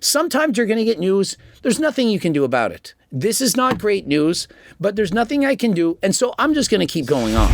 Sometimes you're going to get news. There's nothing you can do about it. This is not great news, but there's nothing I can do. And so I'm just going to keep going on.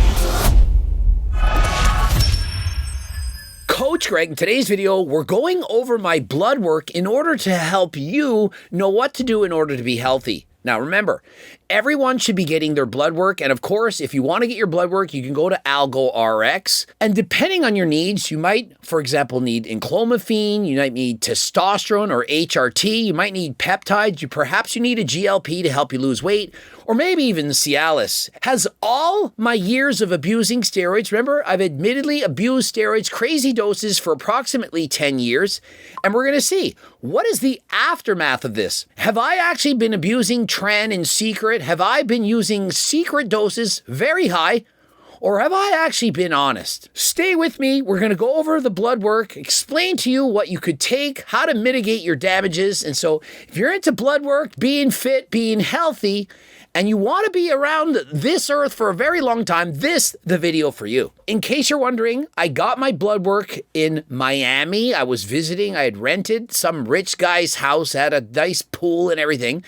Coach Greg, in today's video, we're going over my blood work in order to help you know what to do in order to be healthy. Now, remember, everyone should be getting their blood work. And of course, if you want to get your blood work, you can go to AlgoRx. And depending on your needs, you might, for example, need enclomiphene, you might need testosterone or HRT, you might need peptides, perhaps you need a GLP to help you lose weight, or maybe even Cialis. Has all my years of abusing steroids, remember, I've admittedly abused steroids, crazy doses for approximately 10 years, and we're going to see, what is the aftermath of this? Have I actually been abusing tren in secret? Have I been using secret doses very high? Or have I actually been honest? Stay with me. We're going to go over the blood work, explain to you what you could take, how to mitigate your damages. And so if you're into blood work, being fit, being healthy, and you want to be around this earth for a very long time, this the video for you. In case you're wondering, I got my blood work in Miami. I was visiting. I had rented some rich guy's house, had a nice pool and everything.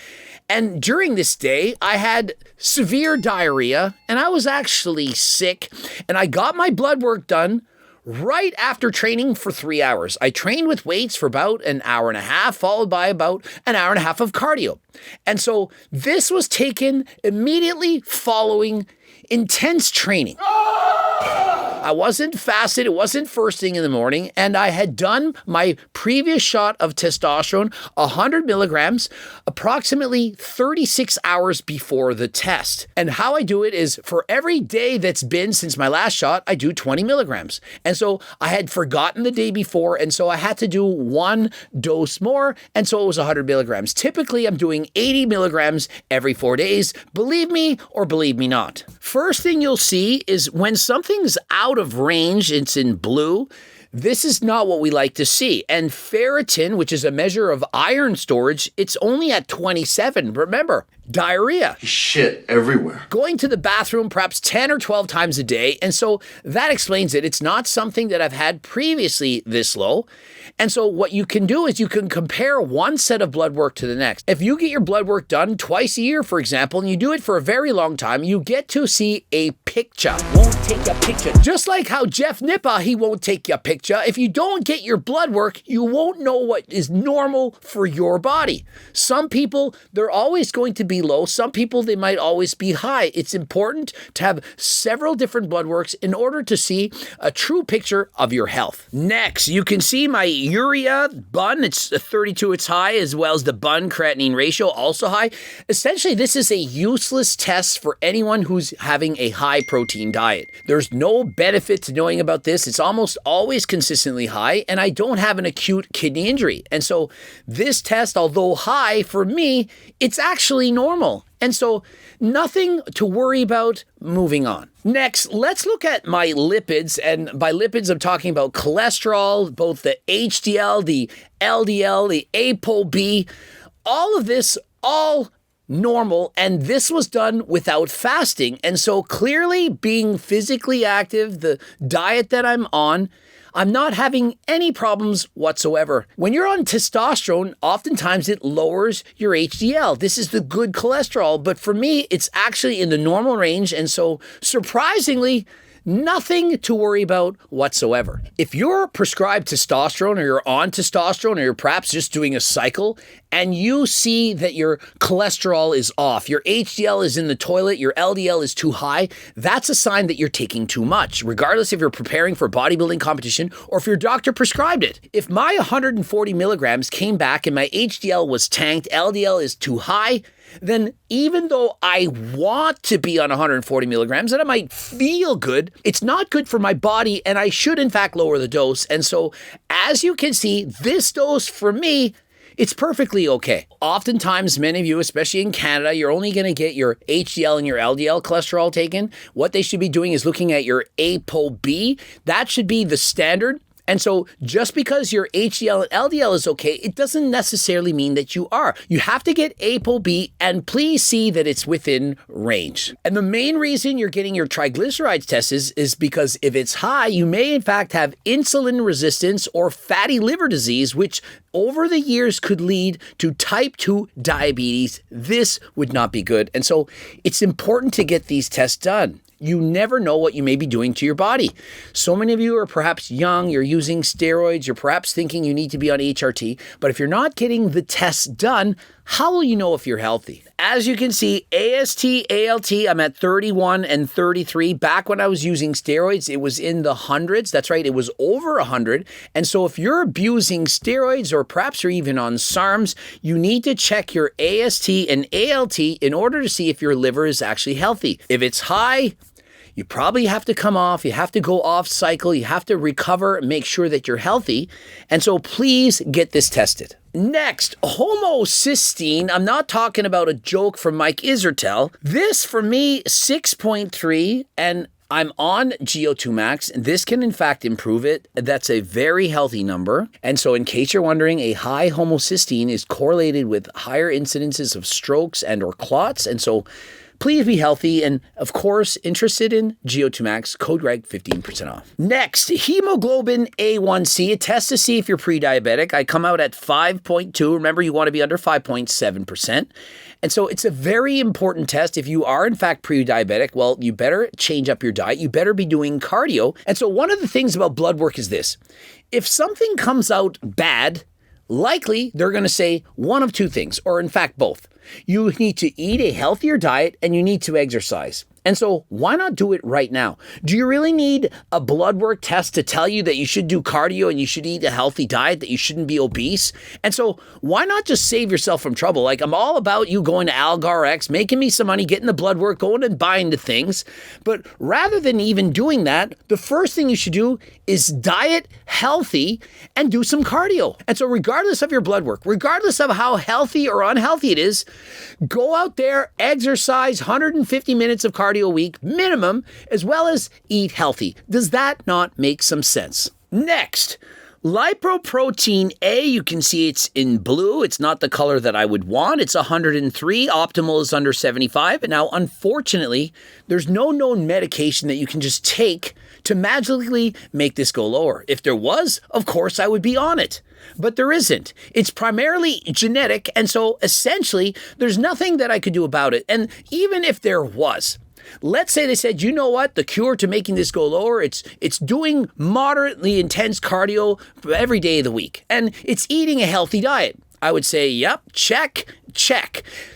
And during this day, I had severe diarrhea, and I was actually sick. And I got my blood work done right after training for 3 hours. I trained with weights for about an hour and a half, followed by about an hour and a half of cardio. And so this was taken immediately following intense training. I wasn't fasted, it wasn't first thing in the morning, and I had done my previous shot of testosterone, 100 milligrams, approximately 36 hours before the test. And how I do it is for every day that's been since my last shot, I do 20 milligrams. And so I had forgotten the day before, and so I had to do one dose more, and so it was 100 milligrams. Typically, I'm doing 80 milligrams every 4 days. Believe me or believe me not. First thing you'll see is when something's out of range, it's in blue, this is not what we like to see. And ferritin, which is a measure of iron storage, it's only at 27. Remember, diarrhea. Shit everywhere. Going to the bathroom perhaps 10 or 12 times a day. And so that explains it. It's not something that I've had previously this low. And so what you can do is you can compare one set of blood work to the next. If you get your blood work done twice a year, for example, and you do it for a very long time, you get to see a picture. Won't take a picture. Just like how Jeff Nippa, he won't take your picture. If you don't get your blood work, you won't know what is normal for your body. Some people, they're always going to be low. Some people, they might always be high. It's important to have several different blood works in order to see a true picture of your health. Next, you can see my urea bun. It's 32, it's high, as well as the bun creatinine ratio, also high. Essentially, this is a useless test for anyone who's having a high protein diet. There's no benefit to knowing about this. It's almost always consistently high, and I don't have an acute kidney injury. And so this test, although high for me, it's actually normal. And so nothing to worry about. Moving on. Next, let's look at my lipids. And by lipids, I'm talking about cholesterol, both the HDL, the LDL, the ApoB, all of this, all normal. And this was done without fasting. And so clearly being physically active, the diet that I'm on, I'm not having any problems whatsoever. When you're on testosterone, oftentimes it lowers your HDL. This is the good cholesterol, but for me, it's actually in the normal range. And so surprisingly, nothing to worry about whatsoever. If you're prescribed testosterone or you're on testosterone or you're perhaps just doing a cycle and you see that your cholesterol is off, your HDL is in the toilet, your LDL is too high, that's a sign that you're taking too much, regardless if you're preparing for a bodybuilding competition or if your doctor prescribed it. If my 140 milligrams came back and my HDL was tanked, LDL is too high, then even though I want to be on 140 milligrams and I might feel good, it's not good for my body and I should in fact lower the dose. And so as you can see, this dose for me, it's perfectly okay. Oftentimes, many of you, especially in Canada, you're only going to get your HDL and your LDL cholesterol taken. What they should be doing is looking at your ApoB. That should be the standard. And so just because your HDL and LDL is okay, it doesn't necessarily mean that you are. You have to get ApoB, and please see that it's within range. And the main reason you're getting your triglycerides tested is because if it's high, you may in fact have insulin resistance or fatty liver disease, which over the years could lead to type 2 diabetes. This would not be good. And so it's important to get these tests done. You never know what you may be doing to your body. So many of you are perhaps young, you're using steroids, you're perhaps thinking you need to be on HRT, but if you're not getting the tests done, how will you know if you're healthy? As you can see, AST, ALT, I'm at 31 and 33. Back when I was using steroids, it was in the hundreds. That's right, it was over 100. And so if you're abusing steroids or perhaps you're even on SARMs, you need to check your AST and ALT in order to see if your liver is actually healthy. If it's high, you probably have to come off, you have to go off cycle, you have to recover, make sure that you're healthy. And so please get this tested. Next, homocysteine. I'm not talking about a joke from Mike Isertel. This for me, 6.3, and I'm on GO2 max, and this can in fact improve it. That's a very healthy number. And so in case you're wondering, a high homocysteine is correlated with higher incidences of strokes and or clots. And so please be healthy, and of course, interested in GO2 max, code REG 15% off. Next, hemoglobin A1C, a test to see if you're pre-diabetic. I come out at 5.2. Remember, you want to be under 5.7%. And so it's a very important test. If you are in fact pre-diabetic, well, you better change up your diet. You better be doing cardio. And so one of the things about blood work is this. If something comes out bad, likely they're going to say one of two things, or in fact both. You need to eat a healthier diet and you need to exercise. And so why not do it right now? Do you really need a blood work test to tell you that you should do cardio and you should eat a healthy diet, that you shouldn't be obese? And so why not just save yourself from trouble? Like, I'm all about you going to AlgRx, making me some money, getting the blood work, going and buying the things. But rather than even doing that, the first thing you should do is diet healthy and do some cardio. And so regardless of your blood work, regardless of how healthy or unhealthy it is, go out there, exercise 150 minutes of cardio a week minimum, as well as eat healthy. Does that not make some sense? Next, Lipoprotein A, you can see it's in blue. It's not the color that I would want. It's 103. Optimal is under 75. And now, unfortunately, there's no known medication that you can just take to magically make this go lower. If there was, of course, I would be on it. But there isn't. It's primarily genetic. And so essentially, there's nothing that I could do about it. And even if there was, let's say they said, you know what, the cure to making this go lower, it's doing moderately intense cardio every day of the week, and it's eating a healthy diet. I would say, yep, check.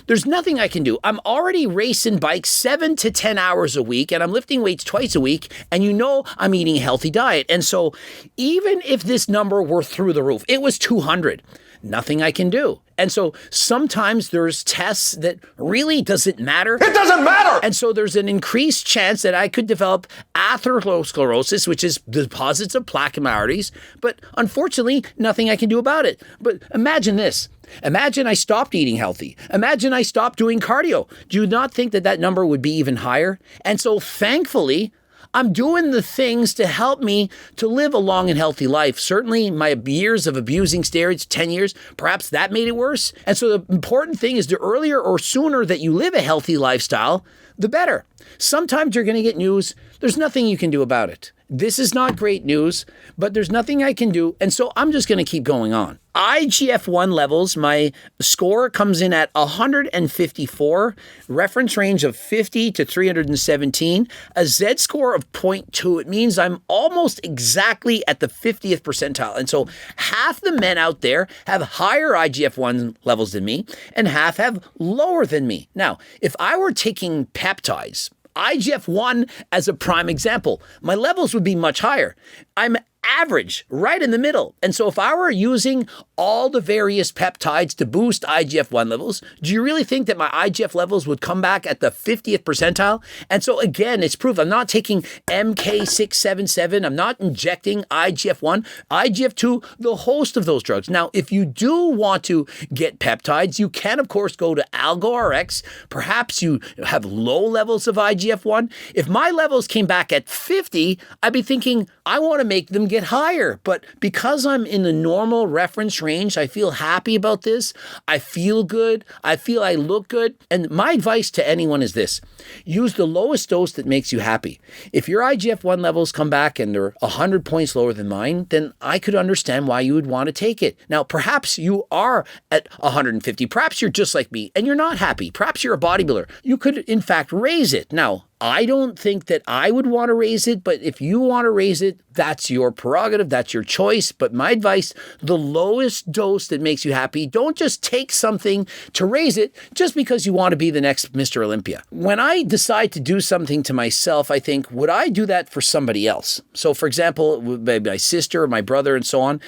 There's nothing I can do. I'm already racing bikes 7 to 10 hours a week, and I'm lifting weights twice a week, and you know I'm eating a healthy diet. And so even if this number were through the roof, it was 200, nothing I can do. And so sometimes there's tests that really doesn't matter. It doesn't matter! And so there's an increased chance that I could develop atherosclerosis, which is deposits of plaque in my arteries. But unfortunately, nothing I can do about it. But imagine this. Imagine I stopped eating healthy. Imagine I stopped doing cardio. Do you not think that that number would be even higher? And so thankfully, I'm doing the things to help me to live a long and healthy life. Certainly my years of abusing steroids, 10 years, perhaps that made it worse. And so the important thing is the earlier or sooner that you live a healthy lifestyle, the better. Sometimes you're going to get news. There's nothing you can do about it. This is not great news, but there's nothing I can do. And so I'm just going to keep going on. IGF-1 levels, my score comes in at 154, reference range of 50 to 317, a Z score of 0.2. It means I'm almost exactly at the 50th percentile. And so half the men out there have higher IGF-1 levels than me, and half have lower than me. Now, if I were taking peptides, IGF-1 as a prime example, my levels would be much higher. I'm average, right in the middle. And so if I were using all the various peptides to boost IGF-1 levels, do you really think that my IGF levels would come back at the 50th percentile? And so again, it's proof. I'm not taking MK677. I'm not injecting IGF-1, IGF-2, the host of those drugs. Now, if you do want to get peptides, you can, of course, go to AlgoRx. Perhaps you have low levels of IGF-1. If my levels came back at 50, I'd be thinking, I want to make them get higher. But because I'm in the normal reference range, I feel happy about this. I feel good. I feel I look good. And my advice to anyone is this: use the lowest dose that makes you happy. If your IGF-1 levels come back and they're 100 points lower than mine, then I could understand why you would want to take it. Now, perhaps you are at 150. Perhaps you're just like me and you're not happy. Perhaps you're a bodybuilder. You could, in fact, raise it. Now, I don't think that I would want to raise it, but if you want to raise it, that's your prerogative, that's your choice. But my advice, the lowest dose that makes you happy. Don't just take something to raise it just because you want to be the next Mr. Olympia. When I decide to do something to myself, I think, would I do that for somebody else? So for example, my sister or my brother and so on.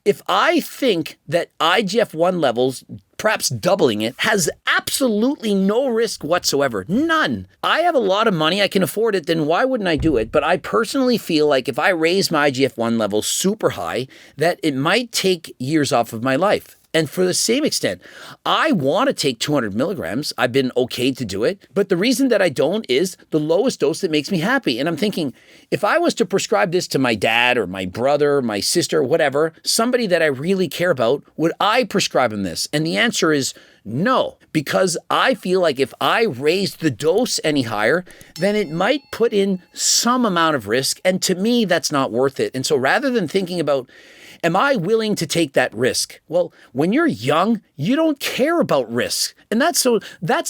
If I think that IGF-1 levels, perhaps doubling it, has absolutely no risk whatsoever, none. I have a lot of money, I can afford it, then why wouldn't I do it? But I personally feel like if I raise my IGF-1 levels super high, that it might take years off of my life. And for the same extent, I want to take 200 milligrams. I've been okay to do it. But the reason that I don't is the lowest dose that makes me happy. And I'm thinking, if I was to prescribe this to my dad or my brother, my sister, whatever, somebody that I really care about, would I prescribe him this? And the answer is no, because I feel like if I raised the dose any higher, then it might put in some amount of risk. And to me, that's not worth it. And so rather than thinking about, am I willing to take that risk? Well, when you're young, you don't care about risk. And that's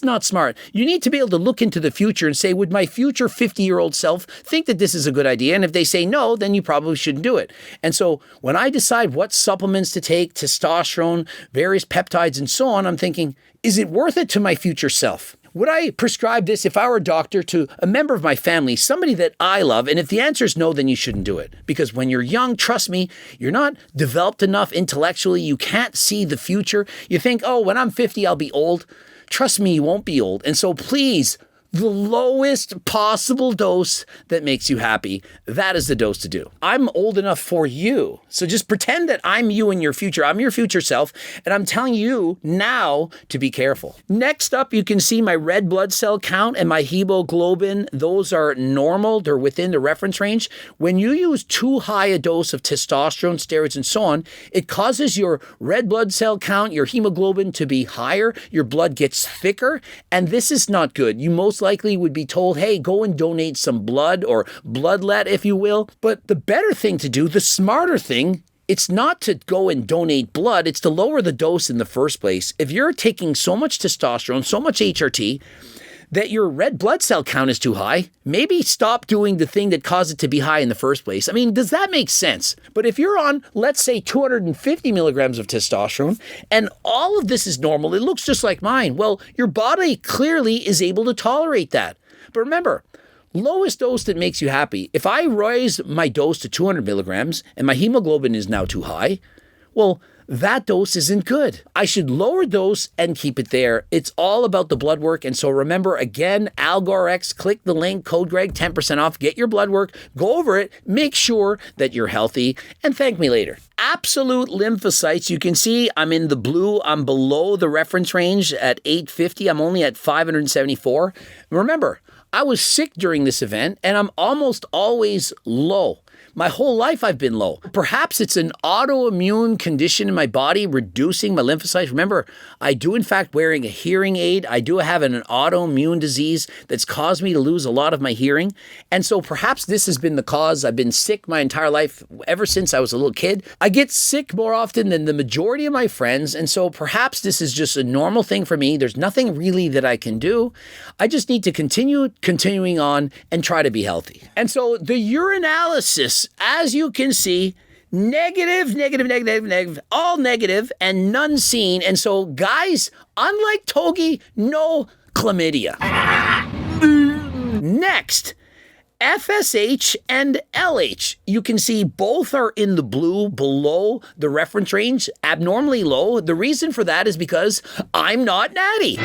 not smart. You need to be able to look into the future and say, would my future 50-year-old self think that this is a good idea? And if they say no, then you probably shouldn't do it. And so when I decide what supplements to take, testosterone, various peptides, and so on, I'm thinking, is it worth it to my future self? Would I prescribe this if I were a doctor to a member of my family, somebody that I love? And if the answer is no, then you shouldn't do it. Because when you're young, trust me, you're not developed enough intellectually. You can't see the future. You think, oh, when I'm 50, I'll be old. Trust me, you won't be old. And so please, the lowest possible dose that makes you happy, that is the dose to do. I'm old enough for you. So just pretend that I'm you in your future. I'm your future self, and I'm telling you now to be careful. Next up, you can see my red blood cell count and my hemoglobin. Those are normal. They're within the reference range. When you use too high a dose of testosterone, steroids, and so on, it causes your red blood cell count, your hemoglobin to be higher. Your blood gets thicker, and this is not good. You most likely would be told, hey, go and donate some blood or bloodlet, if you will. But the better thing to do, the smarter thing, it's not to go and donate blood. It's to lower the dose in the first place. If you're taking so much testosterone, so much HRT, that your red blood cell count is too high, maybe stop doing the thing that caused it to be high in the first place. I mean, does that make sense? But if you're on, let's say, 250 milligrams of testosterone, and all of this is normal, it looks just like mine, well, your body clearly is able to tolerate that. But remember, lowest dose that makes you happy. If I raise my dose to 200 milligrams and my hemoglobin is now too high, well, that dose isn't good. I should lower dose and keep it there. It's all about the blood work. And so remember, again, AlgorX, click the link, code Greg, 10% off, get your blood work, go over it, make sure that you're healthy, and thank me later. Absolute lymphocytes, you can see I'm in the blue. I'm below the reference range at 850. I'm only at 574. Remember, I was sick during this event, and I'm almost always low. My whole life I've been low. Perhaps it's an autoimmune condition in my body reducing my lymphocytes. Remember, I do in fact wearing a hearing aid. I do have an autoimmune disease that's caused me to lose a lot of my hearing. And so perhaps this has been the cause. I've been sick my entire life ever since I was a little kid. I get sick more often than the majority of my friends. And so perhaps this is just a normal thing for me. There's nothing really that I can do. I just need to continuing on and try to be healthy. And so the urinalysis, as you can see, negative, all negative and none seen. And so guys, unlike Togi, no chlamydia. Next, FSH and LH. You can see both are in the blue below the reference range, abnormally low. The reason for that is because I'm not natty.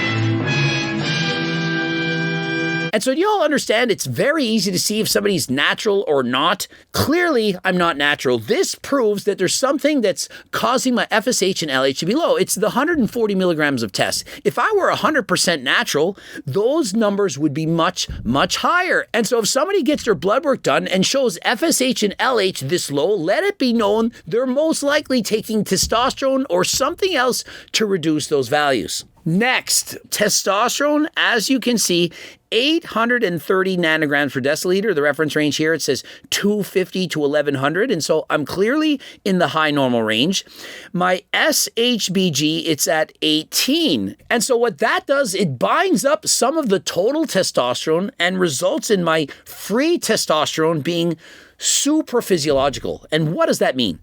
And so do you all understand it's very easy to see if somebody's natural or not? Clearly, I'm not natural. This proves that there's something that's causing my FSH and LH to be low. It's the 140 milligrams of test. If I were 100% natural, those numbers would be much, much higher. And so if somebody gets their blood work done and shows FSH and LH this low, let it be known they're most likely taking testosterone or something else to reduce those values. Next, testosterone, as you can see, 830 nanograms per deciliter. The reference range here, it says 250 to 1100. And so I'm clearly in the high normal range. My SHBG, it's at 18. And so what that does, it binds up some of the total testosterone and results in my free testosterone being super physiological. And what does that mean?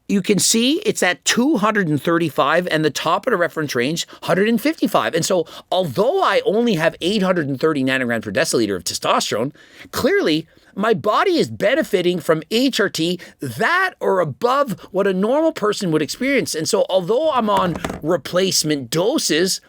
You can see it's at 235 and the top of the reference range, 155. And so although I only have 830 nanograms per deciliter of testosterone, clearly my body is benefiting from HRT that or above what a normal person would experience. And so although I'm on replacement doses,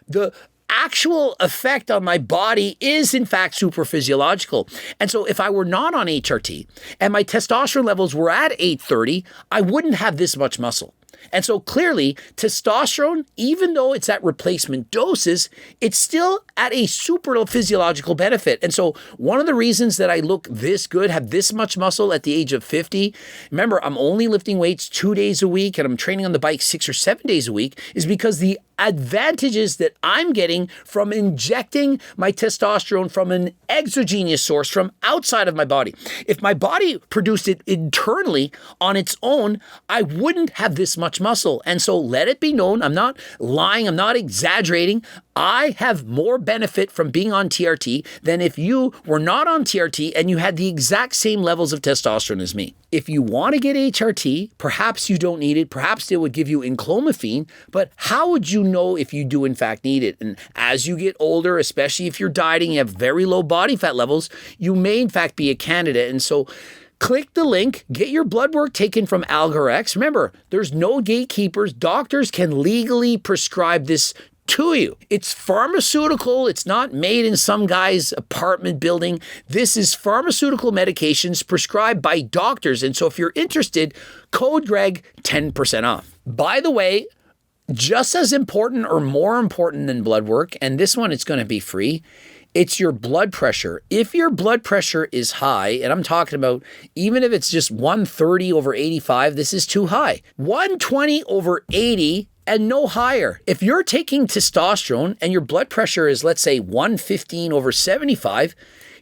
the actual effect on my body is in fact super physiological. And so if I were not on HRT and my testosterone levels were at 830, I wouldn't have this much muscle. And so clearly, testosterone, even though it's at replacement doses, it's still at a super physiological benefit. And so one of the reasons that I look this good, have this much muscle at the age of 50, remember, I'm only lifting weights 2 days a week and I'm training on the bike 6 or 7 days a week, is because the advantages that I'm getting from injecting my testosterone from an exogenous source from outside of my body. If my body produced it internally on its own, I wouldn't have this much muscle. And so let it be known, I'm not lying, I'm not exaggerating. I have more benefit from being on TRT than if you were not on TRT and you had the exact same levels of testosterone as me. If you want to get HRT, perhaps you don't need it. Perhaps they would give you enclomiphene, but how would you know if you do in fact need it? And as you get older, especially if you're dieting, you have very low body fat levels, you may in fact be a candidate. And so click the link, get your blood work taken from AlgaRx. Remember, there's no gatekeepers. Doctors can legally prescribe this to you. It's pharmaceutical. It's not made in some guy's apartment building. This is pharmaceutical medications prescribed by doctors. And so if you're interested, code Greg 10% off. By the way, just as important or more important than blood work, and this one it's going to be free, it's your blood pressure. If your blood pressure is high, and I'm talking about even if it's just 130 over 85, this is too high. 120 over 80 and no higher. If you're taking testosterone and your blood pressure is, let's say, 115 over 75,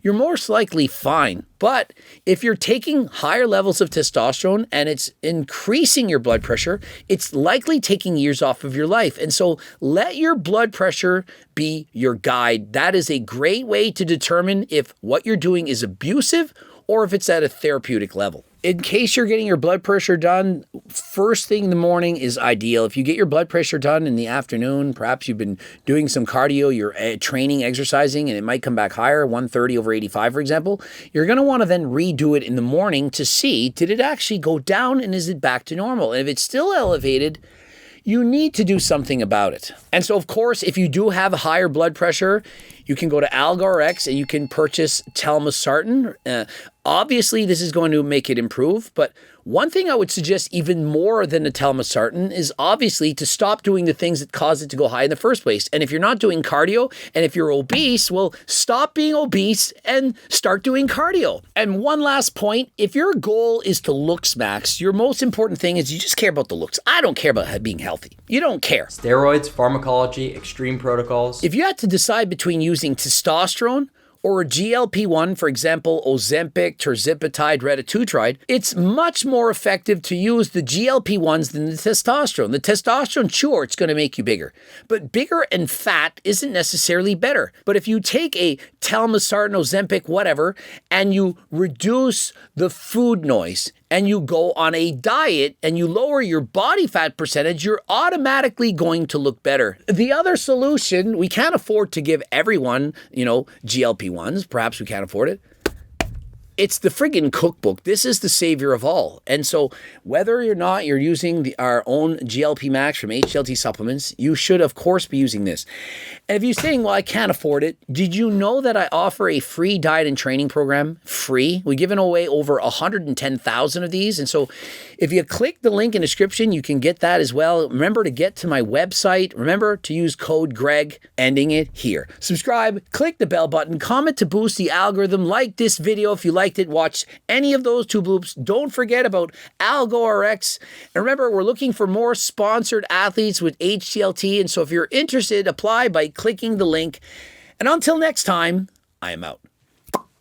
you're most likely fine. But if you're taking higher levels of testosterone and it's increasing your blood pressure, it's likely taking years off of your life. And so let your blood pressure be your guide. That is a great way to determine if what you're doing is abusive or if it's at a therapeutic level. In case you're getting your blood pressure done, first thing in the morning is ideal. If you get your blood pressure done in the afternoon, perhaps you've been doing some cardio, you're training, exercising, and it might come back higher, 130 over 85, for example, you're going to want to then redo it in the morning to see, did it actually go down and is it back to normal? And if it's still elevated, you need to do something about it. And so, of course, if you do have a higher blood pressure, you can go to AlgaRx and you can purchase telmisartan. Obviously, this is going to make it improve, but one thing I would suggest even more than the telmisartan is obviously to stop doing the things that cause it to go high in the first place. And if you're not doing cardio, and if you're obese, well, stop being obese and start doing cardio. And one last point, if your goal is to looks max, your most important thing is you just care about the looks. I don't care about being healthy. You don't care. Steroids, pharmacology, extreme protocols. If you had to decide between using testosterone or a GLP-1, for example, Ozempic, tirzepatide, retatrutide, it's much more effective to use the GLP-1s than the testosterone. The testosterone, sure, it's going to make you bigger, but bigger and fat isn't necessarily better. But if you take a telmisartan, Ozempic, whatever, and you reduce the food noise, and you go on a diet and you lower your body fat percentage, you're automatically going to look better. The other solution, we can't afford to give everyone, GLP-1s. Perhaps we can't afford it. It's the friggin' cookbook. This is the savior of all. And so whether or not you're using our own GLP Max from HLT Supplements, you should, of course, be using this. And if you're saying, well, I can't afford it, did you know that I offer a free diet and training program? Free. We've given away over 110,000 of these. And so if you click the link in the description, you can get that as well. Remember to get to my website. Remember to use code GREG, ending it here. Subscribe, click the bell button, comment to boost the algorithm, like this video if you liked it, watch any of those 2 bloops. Don't forget about AlgoRx. And remember, we're looking for more sponsored athletes with HCLT. And so if you're interested, apply by clicking the link. And until next time, I am out.